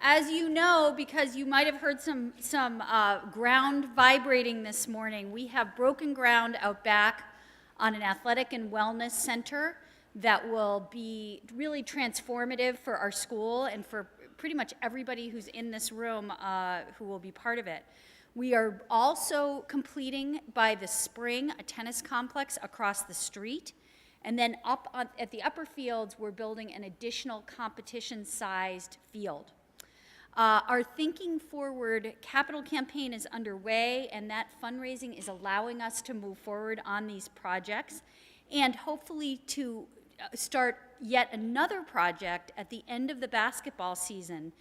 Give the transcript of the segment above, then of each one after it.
As you know, because you might have heard some ground vibrating this morning, we have broken ground out back on an athletic and wellness center that will be really transformative for our school and for pretty much everybody who's in this room who will be part of it. We are also completing by the spring a tennis complex across the street. And then at the upper fields, we're building an additional competition-sized field. Our Thinking Forward capital campaign is underway, and that fundraising is allowing us to move forward on these projects and hopefully to start yet another project at the end of the basketball season,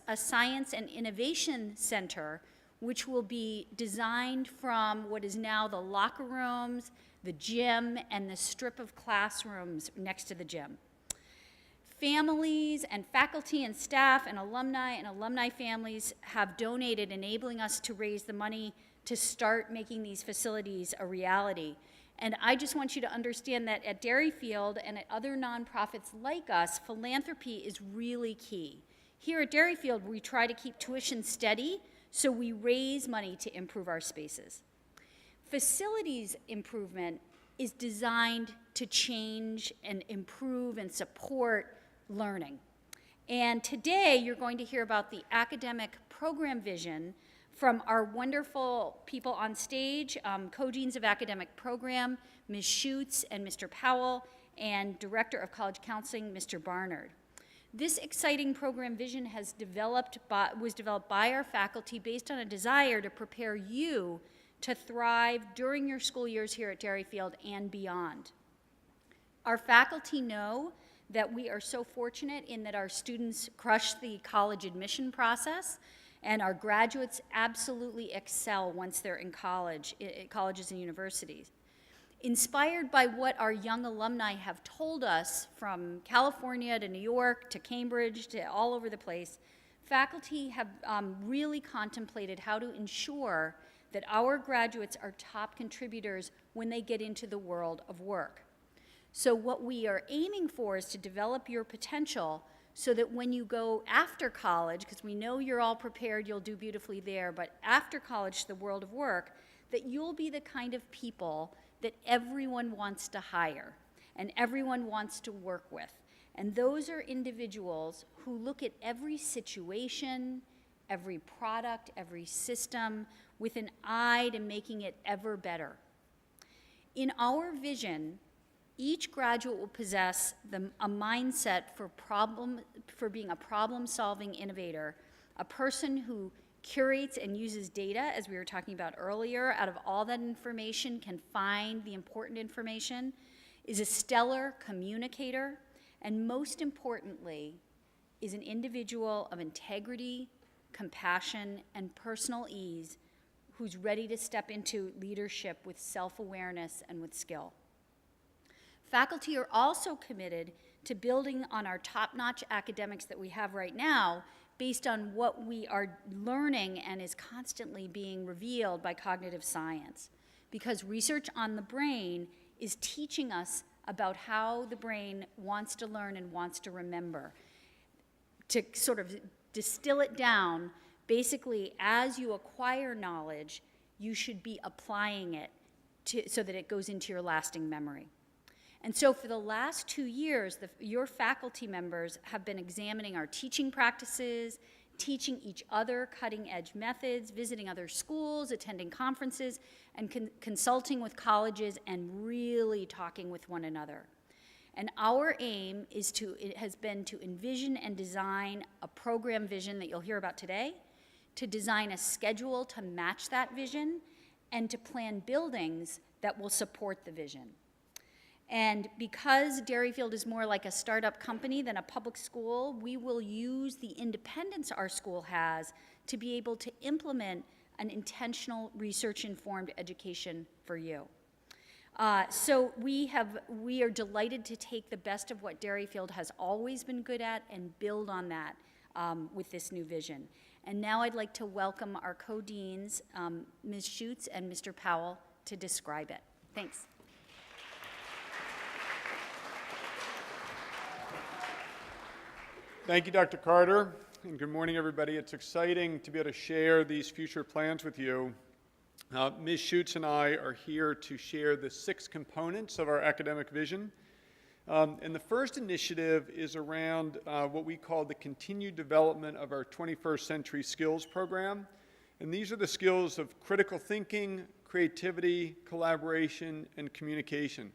a Science and Innovation Center, which will be designed from what is now the locker rooms, the gym, and the strip of classrooms next to the gym. Families and faculty and staff and alumni families have donated, enabling us to raise the money to start making these facilities a reality. And I just want you to understand that at Derryfield and at other nonprofits like us, philanthropy is really key. Here at Derryfield, we try to keep tuition steady, so we raise money to improve our spaces. Facilities improvement is designed to change and improve and support learning. And today you're going to hear about the academic program vision from our wonderful people on stage, co-deans of academic program, Ms. Schutz and Mr. Powell, and Director of College Counseling, Mr. Barnard. This exciting program vision was developed by our faculty based on a desire to prepare you to thrive during your school years here at Derryfield and beyond. Our faculty know that we are so fortunate in that our students crush the college admission process, and our graduates absolutely excel once they're in colleges and universities. Inspired by what our young alumni have told us from California to New York to Cambridge to all over the place, faculty have really contemplated how to ensure that our graduates are top contributors when they get into the world of work. So what we are aiming for is to develop your potential so that when you go after college, because we know you're all prepared, you'll do beautifully there, but after college, the world of work, that you'll be the kind of people that everyone wants to hire and everyone wants to work with. And those are individuals who look at every situation, every product, every system with an eye to making it ever better. In our vision, each graduate will possess a mindset for being a problem-solving innovator, a person who curates and uses data, as we were talking about earlier, out of all that information can find the important information, is a stellar communicator, and most importantly, is an individual of integrity, compassion, and personal ease who's ready to step into leadership with self-awareness and with skill. Faculty are also committed to building on our top-notch academics that we have right now based on what we are learning and is constantly being revealed by cognitive science. Because research on the brain is teaching us about how the brain wants to learn and wants to remember. To sort of distill it down, basically, as you acquire knowledge, you should be applying it so that it goes into your lasting memory. And so for the last 2 years, your faculty members have been examining our teaching practices, teaching each other cutting-edge methods, visiting other schools, attending conferences, and consulting with colleges and really talking with one another. And our aim has been to envision and design a program vision that you'll hear about today, to design a schedule to match that vision, and to plan buildings that will support the vision. And because Derryfield is more like a startup company than a public school, we will use the independence our school has to be able to implement an intentional research-informed education for you. So we are delighted to take the best of what Derryfield has always been good at and build on that with this new vision. And now I'd like to welcome our co-deans, Ms. Schutz and Mr. Powell, to describe it. Thanks. Thank you, Dr. Carter. and good morning, everybody. It's exciting to be able to share these future plans with you. Ms. Schutz and I are here to share the 6 components of our academic vision. And the first initiative is around what we call the continued development of our 21st Century Skills program. And these are the skills of critical thinking, creativity, collaboration, and communication.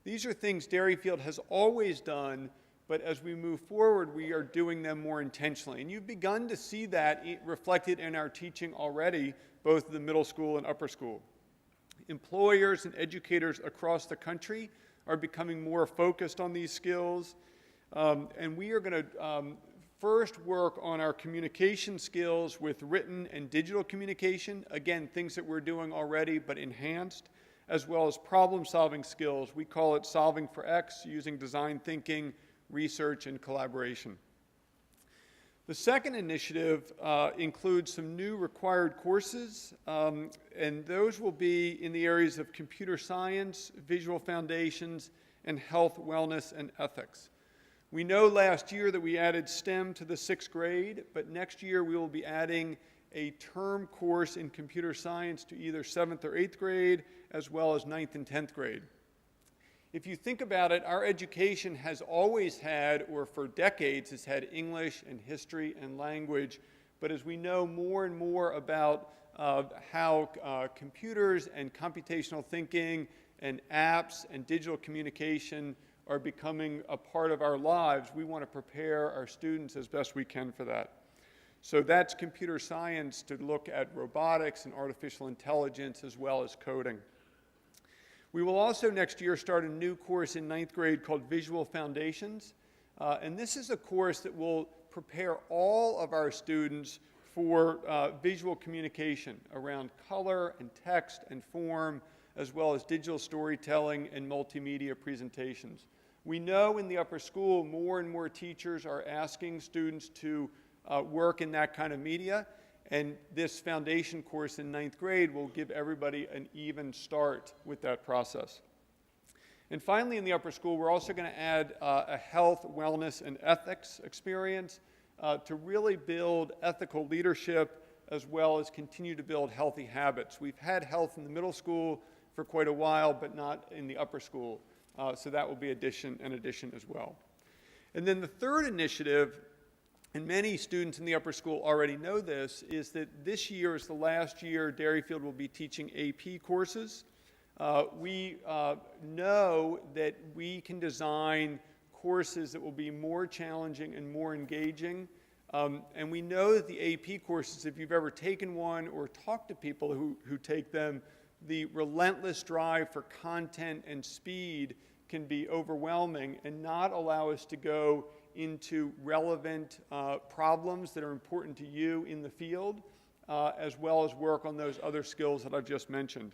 These are things Derryfield has always done, but as we move forward, we are doing them more intentionally. And you've begun to see that reflected in our teaching already, both in the middle school and upper school. Employers and educators across the country are becoming more focused on these skills. And we are going to first work on our communication skills with written and digital communication. Again, things that we're doing already, but enhanced, as well as problem-solving skills. We call it solving for X, using design thinking, research, and collaboration. The second initiative includes some new required courses, and those will be in the areas of computer science, visual foundations, and health, wellness, and ethics. We know last year that we added STEM to the 6th grade, but next year we will be adding a term course in computer science to either 7th or 8th grade, as well as 9th and 10th grade. If you think about it, our education has always had, or for decades, has had English and history and language. But as we know more and more about how computers and computational thinking and apps and digital communication are becoming a part of our lives, we want to prepare our students as best we can for that. So that's computer science to look at robotics and artificial intelligence as well as coding. We will also next year start a new course in 9th grade called Visual Foundations. And this is a course that will prepare all of our students for visual communication around color and text and form, as well as digital storytelling and multimedia presentations. We know in the upper school more and more teachers are asking students to work in that kind of media. And this foundation course in 9th grade will give everybody an even start with that process. And finally, in the upper school, we're also going to add a health, wellness, and ethics experience to really build ethical leadership as well as continue to build healthy habits. We've had health in the middle school for quite a while, but not in the upper school. So that will be an addition as well. And then the third initiative, and many students in the upper school already know this, is that this year is the last year Derryfield will be teaching AP courses. We know that we can design courses that will be more challenging and more engaging. And we know that the AP courses, if you've ever taken one or talked to people who take them, the relentless drive for content and speed can be overwhelming and not allow us to go into relevant problems that are important to you in the field, as well as work on those other skills that I've just mentioned.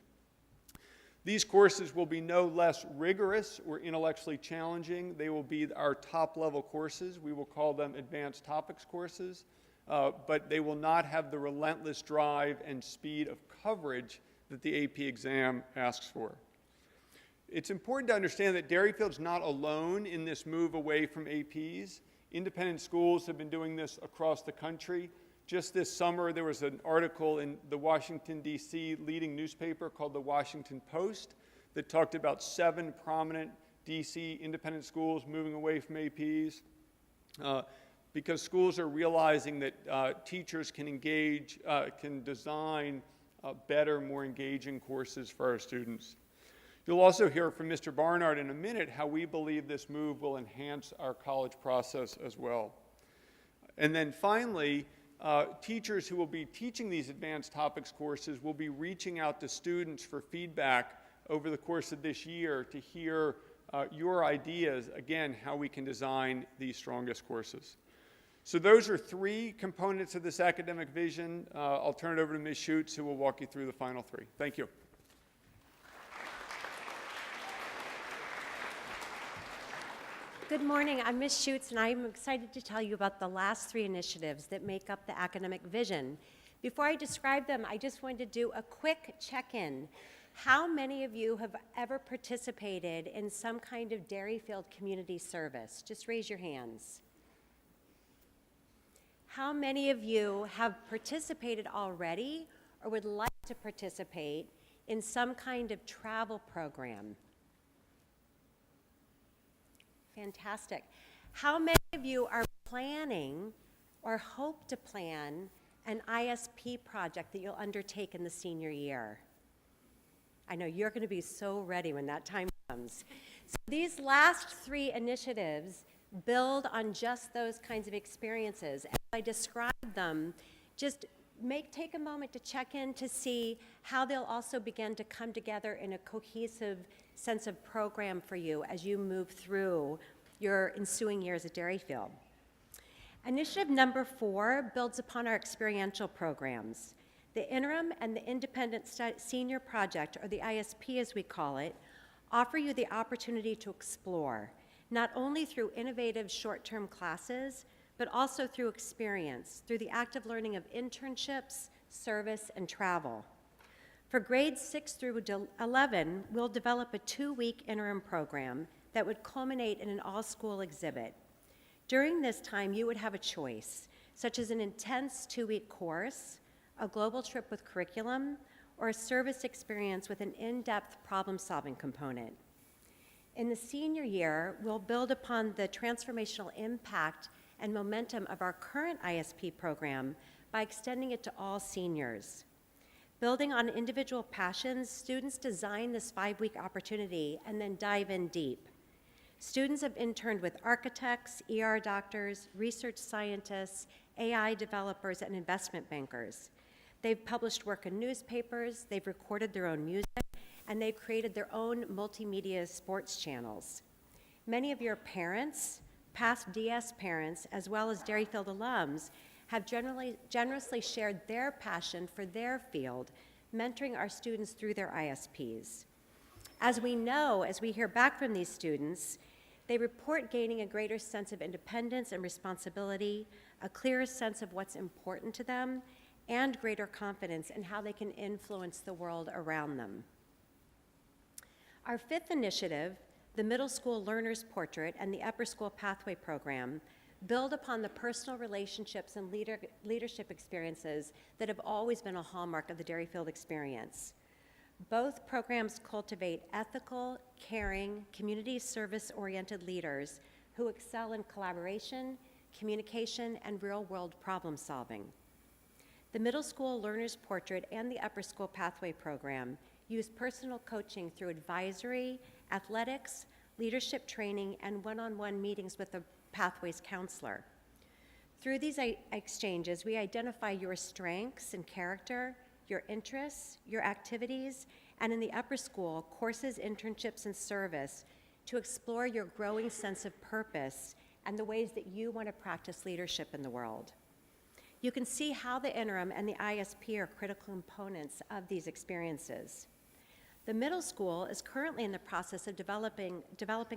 These courses will be no less rigorous or intellectually challenging. They will be our top-level courses. We will call them advanced topics courses, but they will not have the relentless drive and speed of coverage that the AP exam asks for. It's important to understand that Derryfield's not alone in this move away from APs. Independent schools have been doing this across the country. Just this summer, there was an article in the Washington, D.C. leading newspaper called the Washington Post that talked about 7 prominent D.C. independent schools moving away from APs because schools are realizing that teachers can design better, more engaging courses for our students. You'll also hear from Mr. Barnard in a minute how we believe this move will enhance our college process as well. And then finally, teachers who will be teaching these advanced topics courses will be reaching out to students for feedback over the course of this year to hear your ideas, again, how we can design these strongest courses. So those are 3 components of this academic vision. I'll turn it over to Ms. Schutz, who will walk you through the final 3. Thank you. Good morning, I'm Ms. Schutz, and I'm excited to tell you about the last 3 initiatives that make up the academic vision. Before I describe them, I just wanted to do a quick check-in. How many of you have ever participated in some kind of Derryfield community service? Just raise your hands. how many of you have participated already or would like to participate in some kind of travel program? Fantastic. How many of you are planning or hope to plan an ISP project that you'll undertake in the senior year? I know you're going to be so ready when that time comes. So these last three initiatives build on just those kinds of experiences. As I describe them, just take a moment to check in to see how they'll also begin to come together in a cohesive sense of program for you as you move through your ensuing years at Derryfield. Initiative number 4 builds upon our experiential programs. The Interim and the Independent Senior Project, or the ISP as we call it, offer you the opportunity to explore, not only through innovative short-term classes, but also through experience, through the active learning of internships, service, and travel. For grades 6 through 11, we'll develop a 2-week interim program that would culminate in an all-school exhibit. During this time, you would have a choice, such as an intense 2-week course, a global trip with curriculum, or a service experience with an in-depth problem-solving component. In the senior year, we'll build upon the transformational impact and momentum of our current ISP program by extending it to all seniors. Building on individual passions, students design this 5-week opportunity and then dive in deep. Students have interned with architects, ER doctors, research scientists, AI developers, and investment bankers. They've published work in newspapers, they've recorded their own music, and they've created their own multimedia sports channels. Many of your parents, past DS parents, as well as Derryfield alums, have generously shared their passion for their field, mentoring our students through their ISPs. As we know, as we hear back from these students, they report gaining a greater sense of independence and responsibility, a clearer sense of what's important to them, and greater confidence in how they can influence the world around them. Our 5th initiative, the Middle School Learner's Portrait and the Upper School Pathway Program, build upon the personal relationships and leadership experiences that have always been a hallmark of the Derryfield experience. Both programs cultivate ethical, caring, community service-oriented leaders who excel in collaboration, communication, and real-world problem solving. The Middle School Learner's Portrait and the Upper School Pathway Program use personal coaching through advisory, athletics, leadership training, and one-on-one meetings with the Pathways counselor. Through these exchanges, we identify your strengths and character, your interests, your activities, and in the upper school, courses, internships, and service to explore your growing sense of purpose and the ways that you want to practice leadership in the world. You can see how the interim and the ISP are critical components of these experiences. The middle school is currently in the process of developing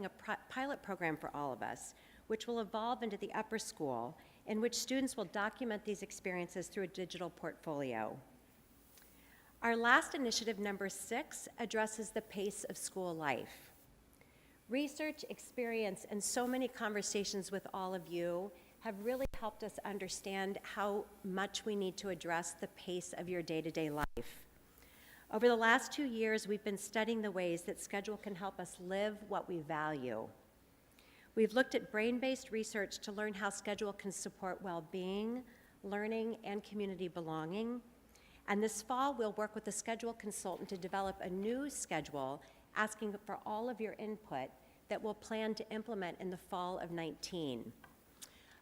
a pilot program for all of us, which will evolve into the upper school, in which students will document these experiences through a digital portfolio. Our last initiative, number 6, addresses the pace of school life. Research, experience, and so many conversations with all of you have really helped us understand how much we need to address the pace of your day-to-day life. Over the last 2 years, we've been studying the ways that schedule can help us live what we value. We've looked at brain-based research to learn how schedule can support well-being, learning, and community belonging. And this fall, we'll work with a schedule consultant to develop a new schedule asking for all of your input that we'll plan to implement in the fall of 19.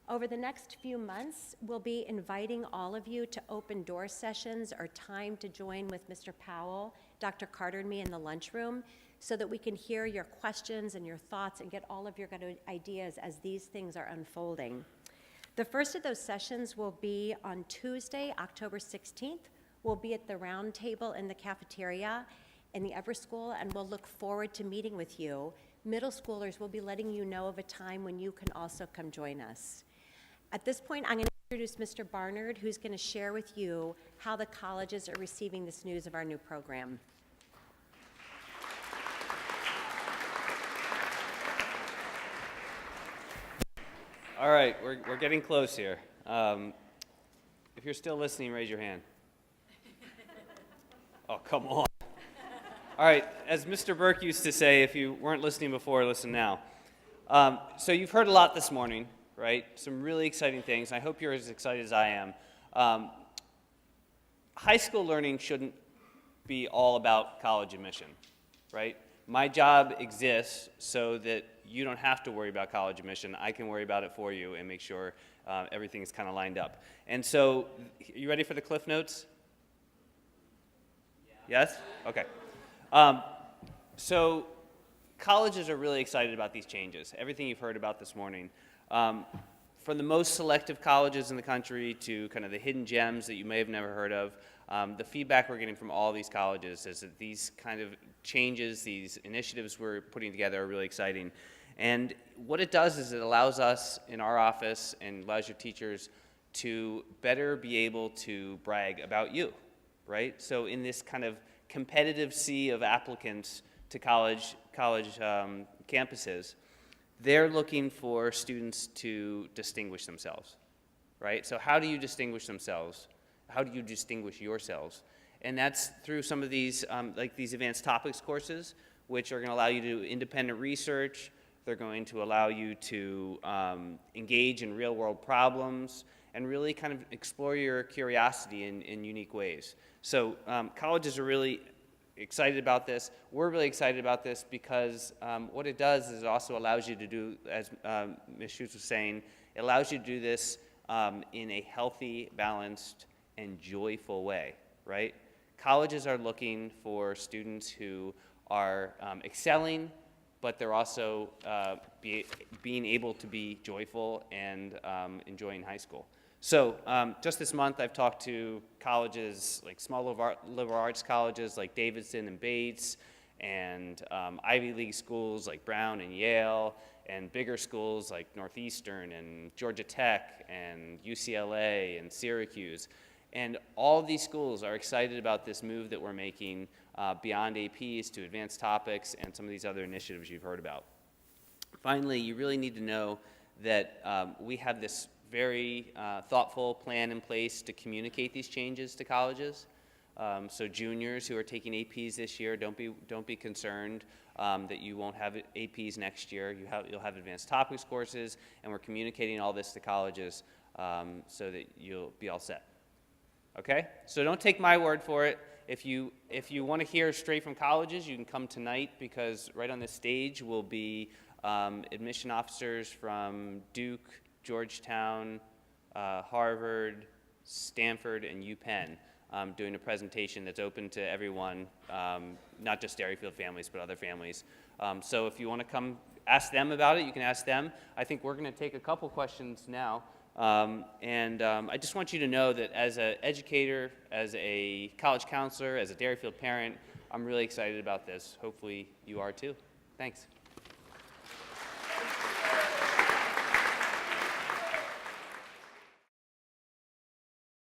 Over the next few months, we'll be inviting all of you to open door sessions or time to join with Mr. Powell, Dr. Carter, and me in the lunchroom so that we can hear your questions and your thoughts and get all of your good ideas as these things are unfolding. The first of those sessions will be on Tuesday, October 16th. We'll be at the round table in the cafeteria in the upper school, and we'll look forward to meeting with you. Middle schoolers will be letting you know of a time when you can also come join us. At this point, I'm going to introduce Mr. Barnard, who's going to share with you how the colleges are receiving this news of our new program. All right, we're getting close here. If you're still listening, raise your hand. Oh, come on. All right, as Mr. Burke used to say, if you weren't listening before, listen now. So you've heard a lot this morning, right? Some really exciting things. I hope you're as excited as I am. High school learning shouldn't be all about college admission, right? My job exists so that you don't have to worry about college admission. I can worry about it for you and make sure everything is kind of lined up. And so, you ready for the Cliff Notes? Yes? Okay. So, colleges are really excited about these changes, everything you've heard about this morning. From the most selective colleges in the country to kind of the hidden gems that you may have never heard of, the feedback we're getting from all these colleges is that these kind of changes, these initiatives we're putting together are really exciting. And what it does is it allows us in our office and allows your teachers to better be able to brag about you, right? So in this kind of competitive sea of applicants to college campuses, they're looking for students to distinguish themselves, right? So how do you distinguish themselves? How do you distinguish yourselves? And that's through some of these, like these advanced topics courses, which are going to allow you to do independent research. They're going to allow you to engage in real-world problems and really kind of explore your curiosity in unique ways. So colleges are really excited about this. We're really excited about this because what it does is it also allows you to do, as Ms. Schutz was saying, it allows you to do this in a healthy, balanced, and joyful way, right? Colleges are looking for students who are excelling, but they're also being able to be joyful and enjoying high school. So just this month, I've talked to colleges, like small liberal arts colleges like Davidson and Bates, and Ivy League schools like Brown and Yale, and bigger schools like Northeastern and Georgia Tech and UCLA and Syracuse. And all of these schools are excited about this move that we're making beyond APs to advanced topics and some of these other initiatives you've heard about. Finally, you really need to know that we have this very thoughtful plan in place to communicate these changes to colleges. So juniors who are taking APs this year, don't be concerned that you won't have APs next year. You'll have advanced topics courses, and we're communicating all this to colleges so that you'll be all set. Okay? So don't take my word for it. If you want to hear straight from colleges, you can come tonight because right on this stage will be admission officers from Duke, Georgetown, Harvard, Stanford, and UPenn doing a presentation that's open to everyone, not just Derryfield families, but other families. So if you want to come ask them about it, you can ask them. I think we're going to take a couple questions now. I just want you to know that as an educator, as a college counselor, as a Derryfield parent, I'm really excited about this. Hopefully you are too. Thanks.